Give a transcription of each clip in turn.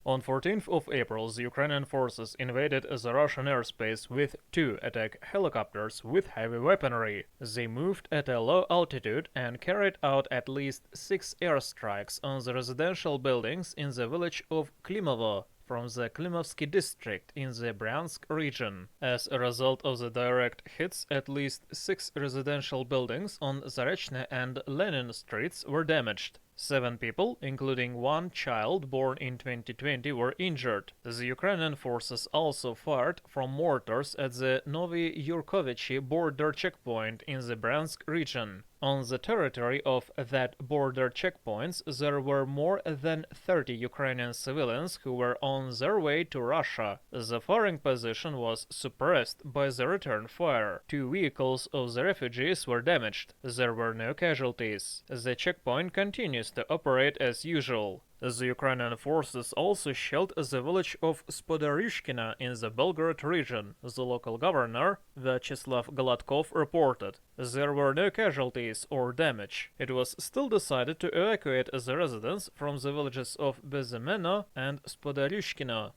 On 14th of April, the Ukrainian forces invaded the Russian airspace with 2 attack helicopters with heavy weaponry. They moved at a low altitude and carried out at least 6 airstrikes on the residential buildings in the village of Klimovo from the Klimovsky district in the Bryansk region. As a result of the direct hits, at least 6 residential buildings on Zarechnaya and Lenin streets were damaged. 7 people, including 1 child born in 2020, were injured. The Ukrainian forces also fired from mortars at the Novye Yurkovichi border checkpoint in the Bryansk region. On the territory of that border checkpoints, there were more than 30 Ukrainian civilians who were on their way to Russia. The firing position was suppressed by the return fire. 2 vehicles of the refugees were damaged. There were no casualties. The checkpoint continues to operate as usual. The Ukrainian forces also shelled the village of Spodaryushkino in the Belgorod region, the local governor, Vyacheslav Gladkov, reported. There were no casualties or damage. It was still decided to evacuate the residents from the villages of Bezymeno and Spodaryushkino.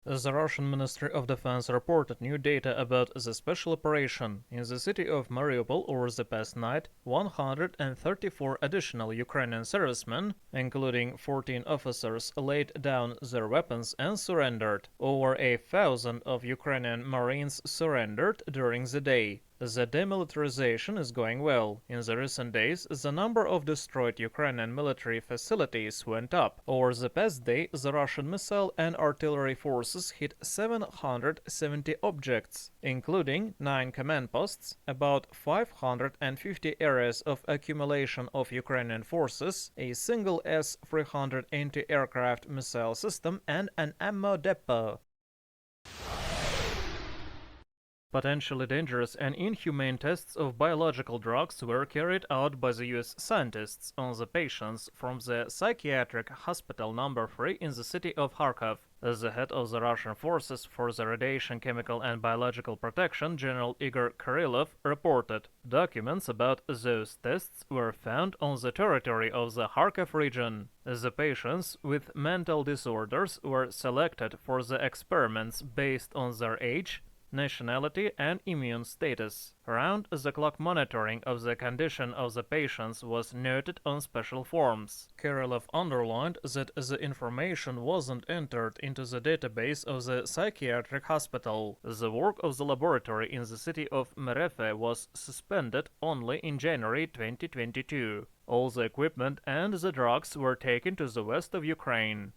The Russian Ministry of Defense reported new data about the special operation. In the city of Mariupol over the past night, 134 additional Ukrainian servicemen, including 14 officers, laid down their weapons and surrendered. Over 1,000 of Ukrainian Marines surrendered during the day. The demilitarization is going well. In the recent days, the number of destroyed Ukrainian military facilities went up. Over the past day, the Russian missile and artillery forces hit 770 objects, including 9 command posts, about 550 areas of accumulation of Ukrainian forces, a single S-300 anti-aircraft missile system, and an ammo depot. Potentially dangerous and inhumane tests of biological drugs were carried out by the US scientists on the patients from the psychiatric hospital number 3 in the city of Kharkov. The head of the Russian Forces for the Radiation, Chemical and Biological Protection, General Igor Kirillov, reported documents about those tests were found on the territory of the Kharkov region. The patients with mental disorders were selected for the experiments based on their age, nationality and immune status. Round-the-clock monitoring of the condition of the patients was noted on special forms. Kirillov underlined that the information wasn't entered into the database of the psychiatric hospital. The work of the laboratory in the city of Merefe was suspended only in January 2022. All the equipment and the drugs were taken to the west of Ukraine.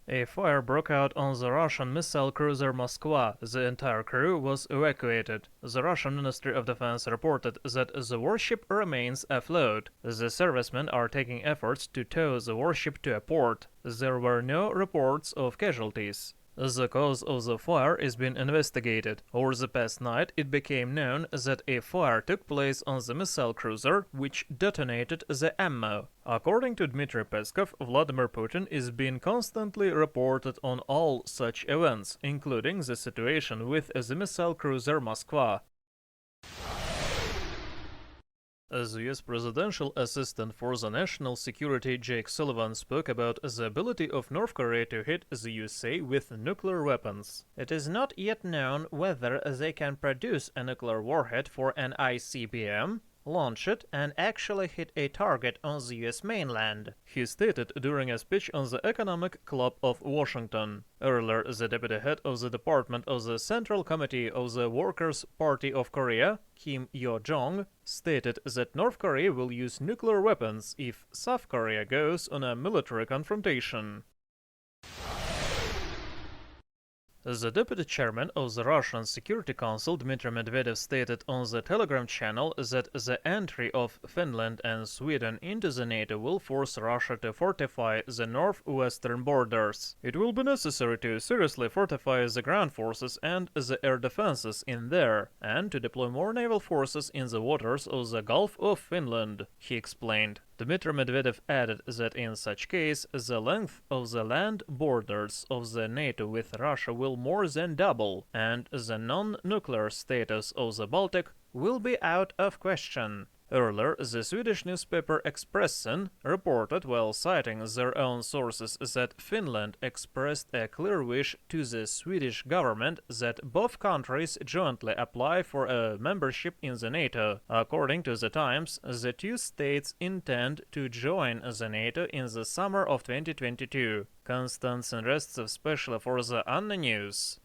A fire broke out on the Russian missile cruiser Moskva. The entire crew was evacuated. The Russian Ministry of Defense reported that the warship remains afloat. The servicemen are taking efforts to tow the warship to a port. There were no reports of casualties. The cause of the fire is being investigated. Over the past night, it became known that a fire took place on the missile cruiser, which detonated the ammo. According to Dmitry Peskov, Vladimir Putin is being constantly reported on all such events, including the situation with the missile cruiser Moskva. As U.S. Presidential Assistant for the National Security Jake Sullivan spoke about the ability of North Korea to hit the USA with nuclear weapons. It is not yet known whether they can produce a nuclear warhead for an ICBM, launch it, and actually hit a target on the US mainland, he stated during a speech on the Economic Club of Washington. Earlier, the deputy head of the Department of the Central Committee of the Workers' Party of Korea, Kim Yo-jong, stated that North Korea will use nuclear weapons if South Korea goes on a military confrontation. The deputy chairman of the Russian Security Council, Dmitry Medvedev, stated on the Telegram channel that the entry of Finland and Sweden into the NATO will force Russia to fortify the northwestern borders. It will be necessary to seriously fortify the ground forces and the air defenses in there, and to deploy more naval forces in the waters of the Gulf of Finland, he explained. Dmitry Medvedev added that in such case, the length of the land borders of the NATO with Russia will more than double, and the non-nuclear status of the Baltic will be out of question. Earlier, the Swedish newspaper Expressen reported, while citing their own sources, that Finland expressed a clear wish to the Swedish government that both countries jointly apply for a membership in the NATO. According to the Times, the two states intend to join the NATO in the summer of 2022. Konstantin Restsov, specially for the Anna News.